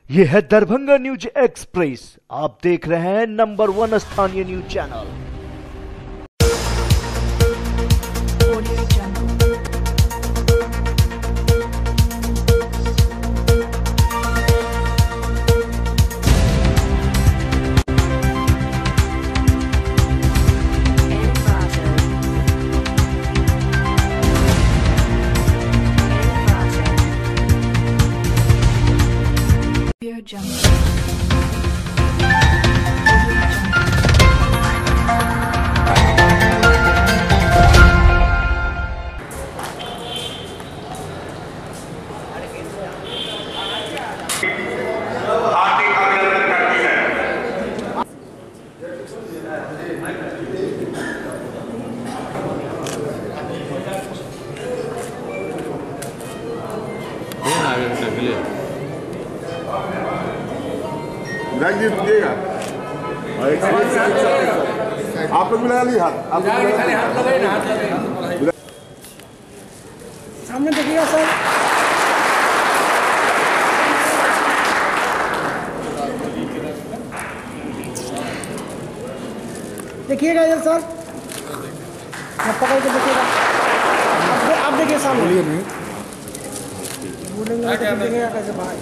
ये है Darbhanga news express. आप देख रहे हैं नंबर 1 स्थानीय न्यूज चैनल। दिएगा आप लोग मिला ली हाथ, आप सामने देखिएगा सर। देखिएगा इधर सर, आप पकड़ के देखिएगा। आप देखिए सामने, नहीं बोलेंगे तो देखिएगा कैसे बाहर।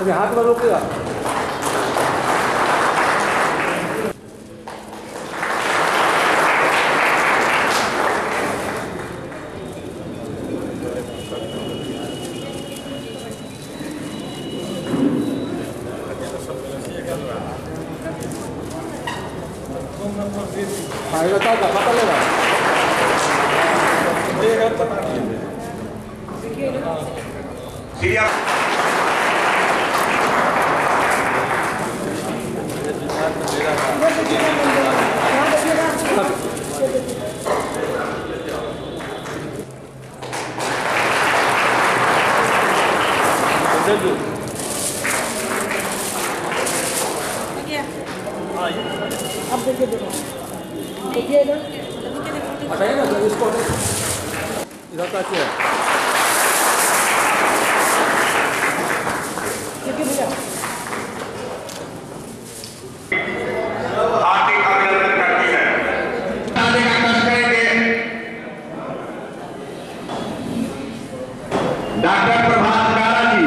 अभी हाथ में रोकेगा। पता लेगा अब देखिए देखिए इधर हटाइए ना इसको, इधर का क्या है देखिए भैया। हार्दिक अभिनंदन करती है डॉक्टर प्रभात कारा जी।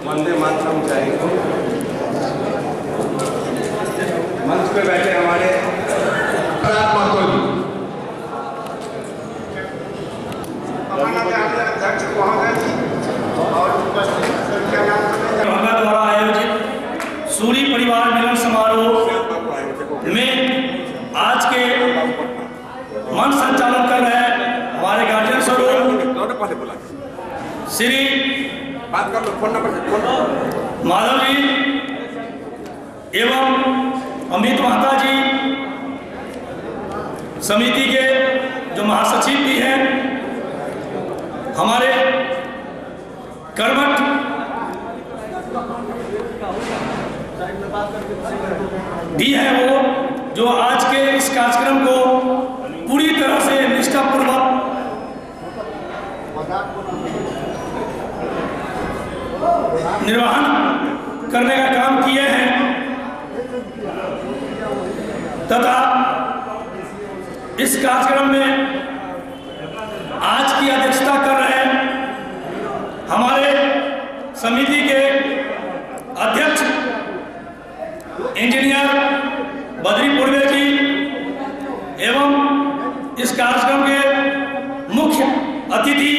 वंदे मातरम जाएंगे। मंच पे बैठे हमारे दरभंगा द्वारा आयोजित सूरी परिवार मिलन समारोह में आज के मंच संचालन कर रहे हमारे गार्जियन स्वरूप श्री माधव जी एवं अमित महता जी, समिति के जो महासचिव भी हैं, हमारे कर्मठ भी है वो, जो आज के इस कार्यक्रम को पूरी तरह से निष्ठापूर्वक निर्वहन करने का काम किए हैं तथा इस कार्यक्रम में आज की अध्यक्षता कर रहे हैं हमारे समिति के अध्यक्ष इंजीनियर बद्री पूर्वे जी एवं इस कार्यक्रम के मुख्य अतिथि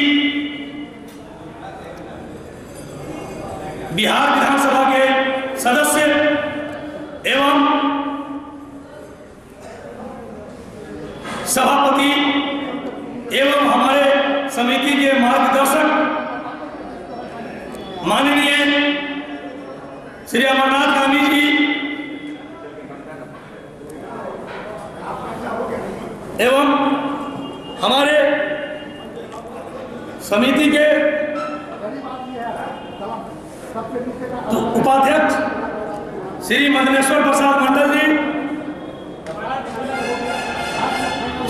बिहार विधानसभा के सदस्य एवं सभापति एवं हमारे समिति के मार्गदर्शक माननीय श्री अमरनाथ गांधी जी एवं हमारे समिति के उपाध्यक्ष श्री मदनेश्वर प्रसाद मंडल जी,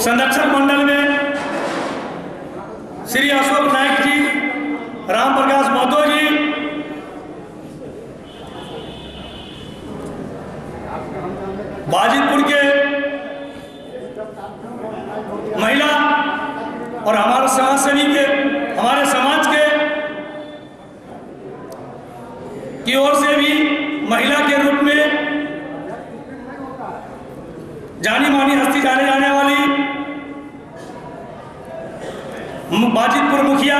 संरक्षक मंडल में श्री अशोक नायक जी, राम प्रकाश महतो जी, बाजितपुर के महिला और हमारे समाज सेवी के, हमारे समाज के की ओर से भी महिला के रूप में जानी मानी हस्ती जाने जाने वाली बाजितपुर मुखिया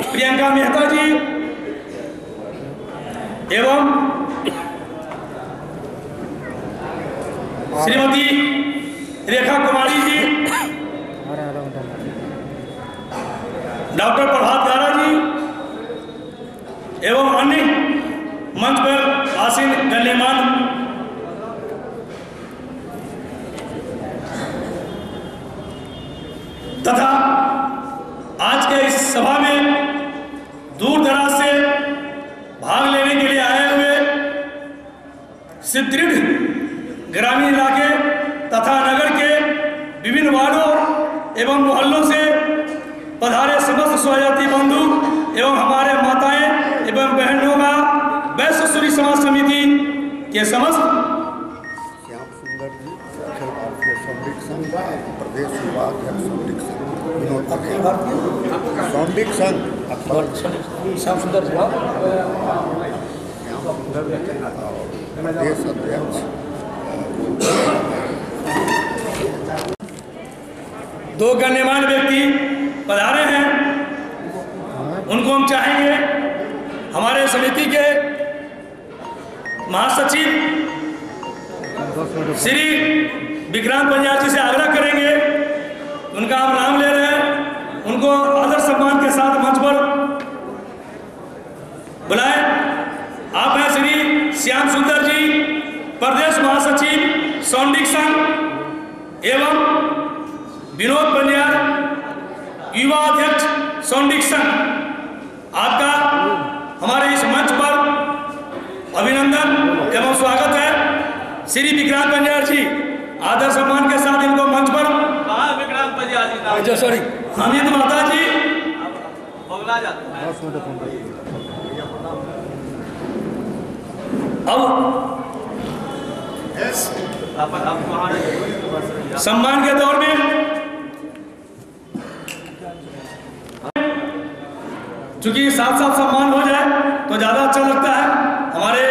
प्रियंका मेहता जी एवं श्रीमती रेखा कुमारी जी, डॉक्टर प्रभात गारा जी एवं अन्य मंच पर आसीन गण्यमान तथा आज के इस सभा में दूर दराज से भाग लेने के लिए आए हुए सुदृढ़ ग्रामीण इलाके तथा नगर के विभिन्न वार्डों एवं मोहल्लों से पधारे समस्त स्वजाति बंधु एवं हमारे माताएं एवं बहनों का वैश्य सूरी समाज समिति के समस्त श्याम सुंदर जी, अखिल भारतीय सौंडिक संघ प्रदेश उपाध्यक्ष सौंडिक संघ विनोद बघेल, सौंडिक संघ श्याम सुंदर जी, प्रदेश अध्यक्ष दो गण्यमान्य व्यक्ति पधारे हैं, उनको हम चाहेंगे हमारे समिति के महासचिव श्री विक्रांत पंजाब जी से आग्रह करेंगे, उनका हम नाम ले रहे हैं, उनको आदर सम्मान के साथ मंच पर बुलाएं। आप हैं श्री श्याम सुंदर जी, प्रदेश महासचिव सौंडिक संघ एवं विनोद पंजाब युवा अध्यक्ष सौंडिक संघ। आपका हमारे इस मंच पर अभिनंदन एवं स्वागत है। श्री विक्रांत पंजाब जी आदर सम्मान के साथ इनको मंच पर विक्रांत पंजाब जी सॉरी हामिद माता जी अब सम्मान के दौर में चूंकि साथ साथ सम्मान हो जाए तो ज्यादा अच्छा लगता है। हमारे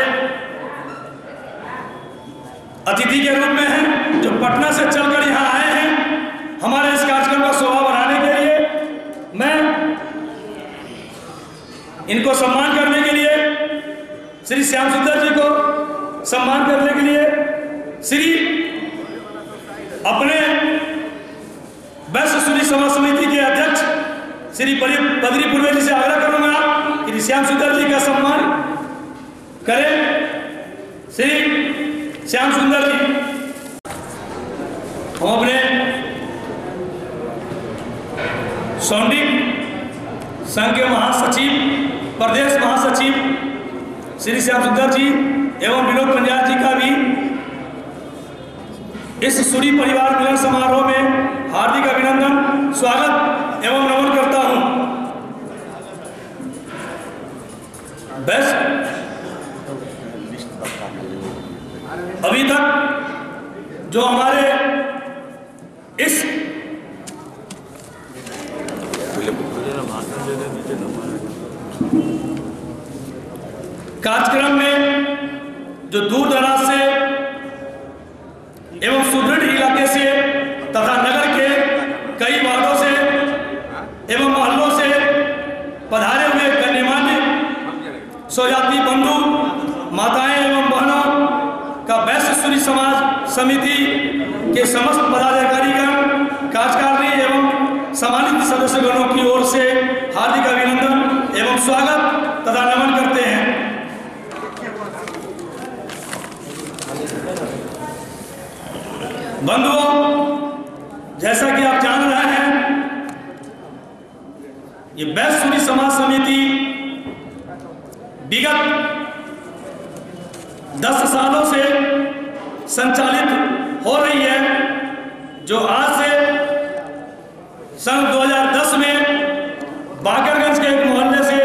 अतिथि के रूप में हैं जो पटना से चलकर यहाँ आए हैं हमारे इस कार्यक्रम का शोभा बढ़ाने के लिए। मैं इनको सम्मान करने के लिए श्री श्याम सुंदर जी को सम्मान करने के लिए श्री अपने वैश्य सूरी समाज समिति के अध्यक्ष श्री बद्री पूर्वे जी से आग्रह करूंगा कि श्याम सुंदर जी का सम्मान करें। श्री श्याम सुंदर जी, हम अपने सौंडिक संघ के महासचिव, प्रदेश महासचिव श्री श्याम सुंदर जी एवं विनोद पंजाब जी का भी इस सूरी परिवार मिलन समारोह में हार्दिक अभिनंदन, स्वागत एवं नमन करता हूं। बस अभी तक जो हमारे इस कार्यक्रम में जो दूर दराज से एवं सुदृढ़ इलाके से तथा नगर के कई वार्डों से एवं मोहल्लों से पधारे हुए गण्यमान्य स्वजाति बंधु माताएं एवं बहनों का वैश्य सूरी समाज समिति के समस्त पदाधिकारीगण, कार्यकारिणी एवं सम्मानित सदस्यगणों की ओर से हार्दिक अभिनंदन एवं स्वागत तथा नमन करते हैं। बंधुओं, जैसा कि आप जान रहे हैं, ये वैश्य सूरी समाज समिति विगत 10 सालों से संचालित हो रही है, जो आज से सन 2010 में बाकरगंज के एक मोहल्ले से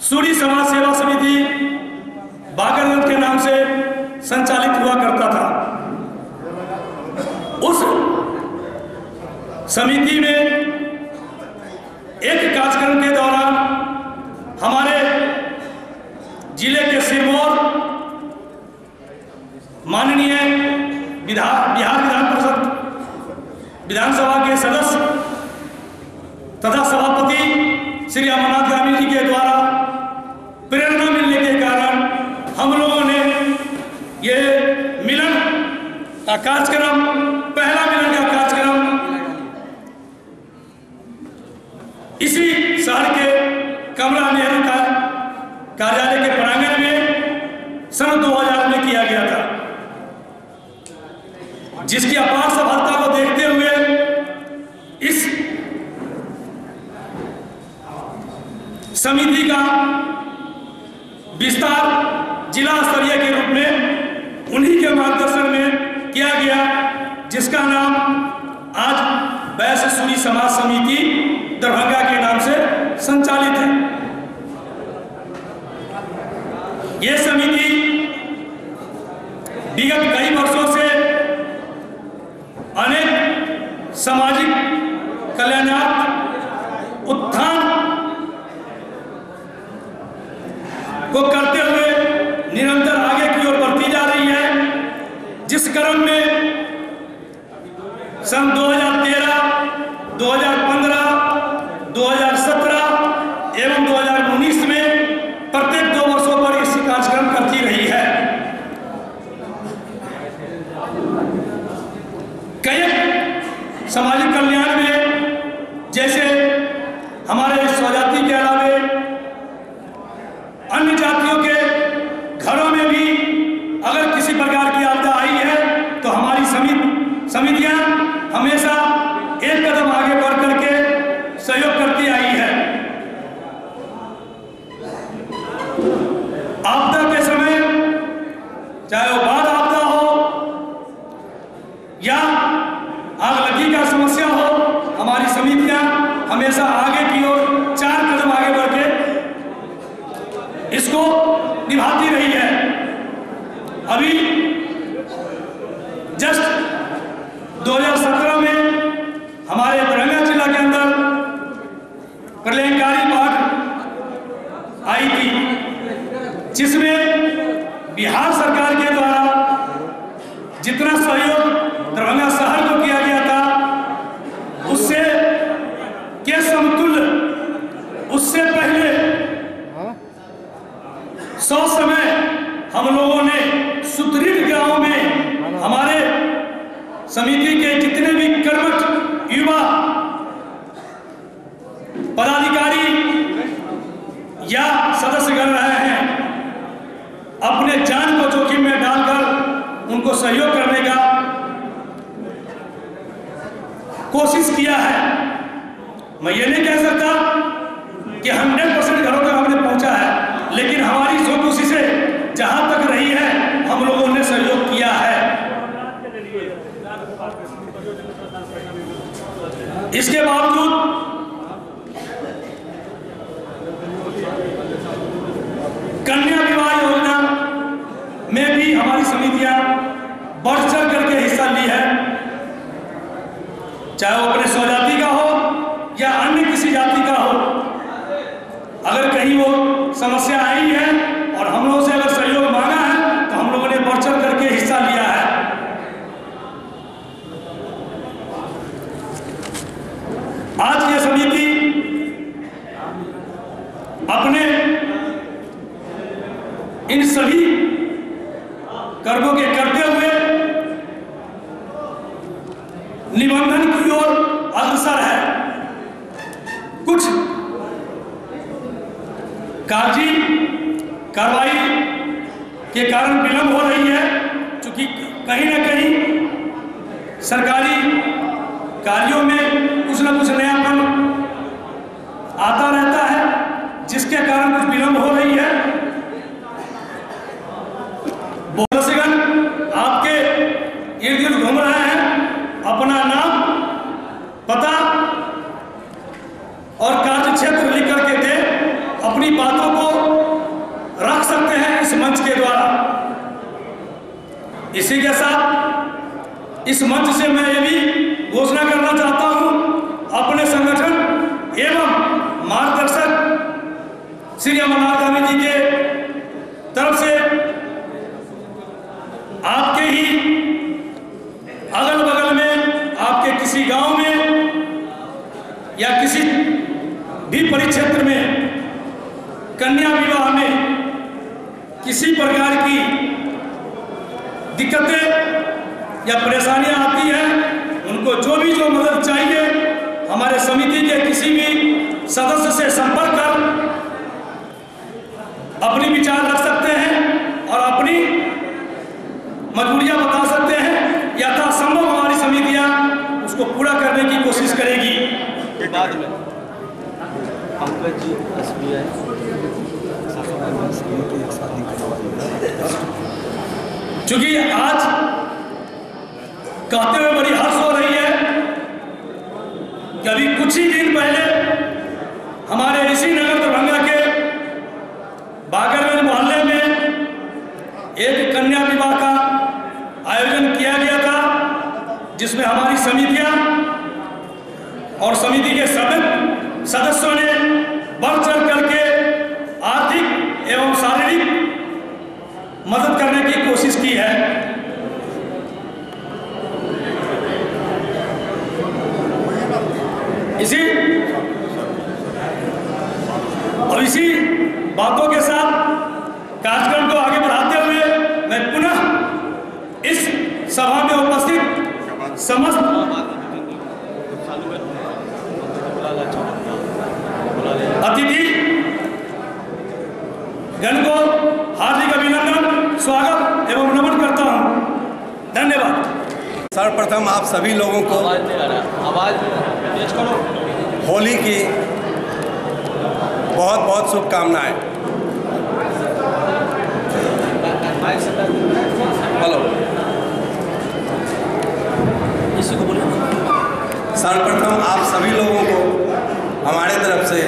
सूरी समाज सेवा समिति बाकरगंज के नाम से संचालित हुआ करता था। उस समिति में एक कार्यक्रम के दौरान हमारे जिले के सिरमौर माननीय बिहार विधान परिषद विधानसभा के सदस्य तथा सभापति श्री अमरनाथ गामी जी के द्वारा प्रेरणा मिलने के कारण हम लोगों ने ये मिलन का कार्यक्रम, पहला मिलन का कार्यक्रम इसी शहर के कमला नेहरू का कार्यालय के प्रांगण में सन 2000 में किया गया था, जिसकी अपार सफलता को देखते हुए इस समिति का विस्तार जिला स्तरीय के रूप में उन्हीं के मार्गदर्शन में किया गया, जिसका नाम आज वैश्य सूरी समाज समिति दरभंगा के नाम से संचालित है। यह समिति विगत कई वर्षों से अनेक सामाजिक कल्याणात्मक उत्थान को करते हुए निरंतर आगे की ओर बढ़ती जा रही है, जिस क्रम में सन 2013, 2015, 2017 एवं 2019 में प्रत्येक 2 वर्षों पर इस कार्यक्रम करती रही है। कई सामाजिक कल्याण में जैसे हमारे स्वजाति के अलावे अन्य जातियों के घरों में भी अगर किसी प्रकार की आपदा आई है तो हमारी समितियां हमेशा एक कदम आगे बढ़ करके सहयोग करती आई है। आपदा के समय चाहे वो बाढ़ आपदा हो या आग लगी का समस्या हो, हमारी समितियां हमेशा आगे की ओर 4 कदम आगे बढ़ के इसको निभाती रही है। अभी जस्ट 2017 में हमारे दरभंगा जिला के अंदर प्रलयकारी बाढ़ आई थी, जिसमें बिहार सरकार के द्वारा जितना सहयोग दरभंगा शहर को किया गया था उससे के समतुल्य उससे पहले 100 समय हम लोगों ने सुदृढ़ गांव में हमारे समिति के जितने भी कर्मठ युवा पदाधिकारी या सदस्यगण रहे हैं, अपने जान को जोखिम में डालकर उनको सहयोग करने का कोशिश किया है। मैं ये नहीं कह सकता कि 100% घरों तक हमने पहुंचा है, लेकिन हमारी जो कोशिशें जहां तक रही है हम लोगों ने सहयोग किया है। इसके बावजूद कन्या विवाह योजना में भी हमारी समितियां बढ़ चढ़ करके हिस्सा ली है, चाहे वो अपने स्वजाति का हो या अन्य किसी जाति का हो। अगर कहीं वो समस्या आई है और हम लोगों से अगर सहयोग मांगा है तो हम लोगों ने बढ़ चढ़ करके हिस्सा लिया है। आज ये समिति अपने इन सभी कर्मों के करते हुए निबंधन की ओर अग्रसर है। कुछ कार्रवाई के कारण विलंब हो रही है, क्योंकि कहीं ना कहीं सरकारी कार्यों में कुछ न कुछ नयापन आता रहता है, जिसके कारण कुछ विलंब हो रही है। इर्द गिर्द घूम रहे हैं, अपना नाम, पता और कार्य क्षेत्र लिख करके दे, अपनी बातों को रख सकते हैं इस मंच के द्वारा। इसी के साथ इस मंच से मैं ये भी घोषणा करना चाहता हूं, अपने संगठन एवं मार्गदर्शक श्री अमरनाथ गांधी जी के तरफ से आपके ही अगल बगल में, आपके किसी गांव में या किसी भी परिक्षेत्र में कन्या विवाह में किसी प्रकार की दिक्कतें या परेशानियां आती हैं, उनको जो मदद चाहिए हमारे समिति के किसी भी सदस्य से संपर्क कर अपनी विचार रख सकते हैं और अपनी मजबूरियां बता सकते हैं। यथासंभव हमारी समितियां उसको पूरा करने की कोशिश करेगी। बाद में पंकज जी SBI चूंकि आज कहते हुए बड़ी हर्ष हो रही है कि अभी कुछ ही दिन पहले हमारे ऋषि नगर दरभंगा के बागरगंज मोहल्ले में एक कन्या विवाह का आयोजन किया गया था, जिसमें हमारी समितियां और समिति के सदस्यों ने बढ़ चढ़ करके आर्थिक एवं शारीरिक मदद करने की कोशिश की है। इसी बातों के साथ कार्यक्रम को आगे बढ़ाते हुए मैं पुनः इस सभा में उपस्थित समस्त अतिथि गण को हार्दिक अभिनंदन, स्वागत एवं नमन करता हूं। धन्यवाद। सर्वप्रथम आप सभी लोगों को होली की बहुत बहुत शुभकामनाएं। हेलो, सर्वप्रथम आप सभी लोगों को हमारे तरफ से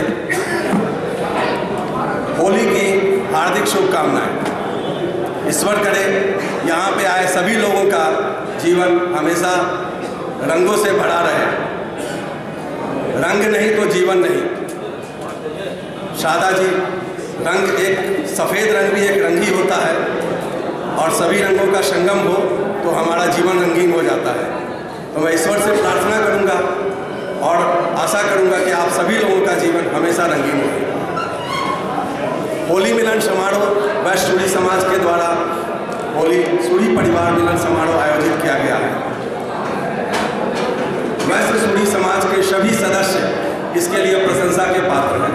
होली की हार्दिक शुभकामनाएं। ईश्वर करे यहाँ पे आए सभी लोगों का जीवन हमेशा रंगों से भरा रहे। रंग नहीं तो जीवन नहीं। शादा जी, रंग एक सफ़ेद रंग भी एक रंग ही होता है और सभी रंगों का संगम हो तो हमारा जीवन रंगीन हो जाता है। तो मैं ईश्वर से प्रार्थना करूंगा और आशा करूंगा कि आप सभी लोगों का जीवन हमेशा रंगीन हो। होली मिलन समारोह वैश्य सूरी समाज के द्वारा होली सूरी परिवार मिलन समारोह आयोजित किया गया है। वैश्य सूरी समाज के सभी सदस्य इसके लिए प्रशंसा के पात्र हैं।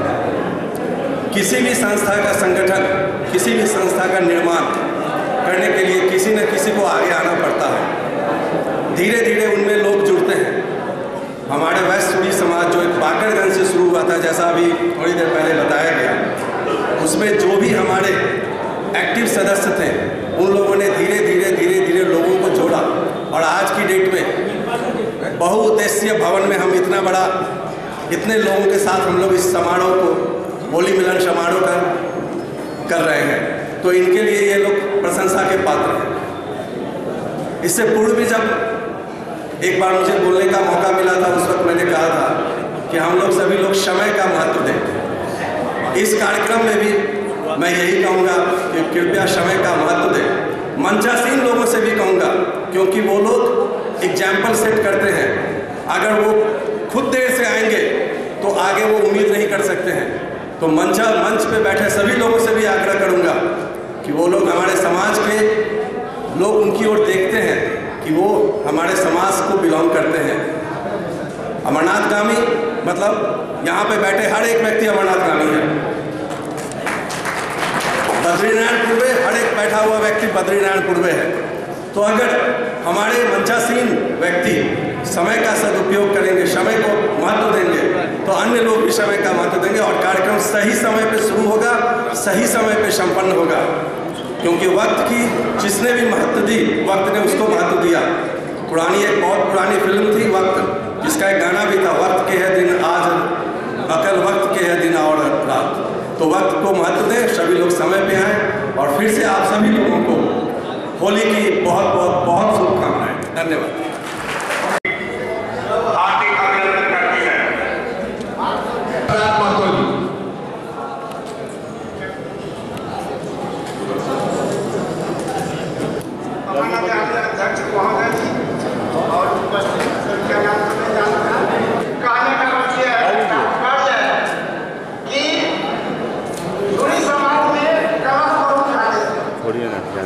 किसी भी संस्था का संगठन, किसी भी संस्था का निर्माण करने के लिए किसी न किसी को आगे आना पड़ता है। धीरे धीरे उनमें लोग जुड़ते हैं। हमारे वैश्य सूरी समाज जो एक बाकरगंज से शुरू हुआ था, जैसा अभी थोड़ी देर पहले बताया गया, उसमें जो भी हमारे एक्टिव सदस्य थे उन लोगों ने धीरे धीरे लोगों को जोड़ा और आज की डेट में बहुउद्देशीय भवन में हम इतने लोगों के साथ हम लोग इस समारोह को होली मिलन समारोह कर रहे हैं। तो इनके लिए ये लोग प्रशंसा के पात्र हैं। इससे पूर्व भी जब एक बार मुझे बोलने का मौका मिला था, उस वक्त मैंने कहा था कि हम लोग सभी लोग समय का महत्व दें। इस कार्यक्रम में भी मैं यही कहूँगा कि कृपया समय का महत्व दें। मंचासीन लोगों से भी कहूँगा, क्योंकि वो लोग एग्जाम्पल सेट करते हैं। अगर वो खुद देर से आएंगे तो आगे वो उम्मीद नहीं कर सकते हैं। तो मंच पे बैठे सभी लोगों से भी आग्रह करूँगा कि वो लोग हमारे समाज के लोग उनकी ओर देखते हैं कि वो हमारे समाज को बिलोंग करते हैं। अमरनाथगामी मतलब यहाँ पे बैठे हर एक व्यक्ति अमरनाथगामी है। बद्रीनारायण पूर्वे हर एक बैठा हुआ व्यक्ति बद्रीनारायण पूर्वे है। तो अगर हमारे मंचासीन व्यक्ति समय का सदुपयोग करेंगे, समय को महत्व देंगे, तो अन्य लोग भी समय का महत्व देंगे और कार्यक्रम सही समय पे शुरू होगा, सही समय पे संपन्न होगा। क्योंकि वक्त की जिसने भी महत्व दी, वक्त ने उसको महत्व दिया। पुरानी एक बहुत पुरानी फिल्म थी वक्त, जिसका एक गाना भी था, वक्त के है दिन आज अकल वक्त के है दिन और रात। तो वक्त को महत्व दें, सभी लोग समय पे आएँ और फिर से आप सभी लोगों को होली की बहुत बहुत बहुत शुभकामनाएं। धन्यवाद। अध्यक्ष महोदय जी और उपस्थित संख्या कहने का मुझे तात्पर्य है कि पूरी समाज में कला को उठाने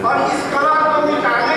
और इस कला को मिटाने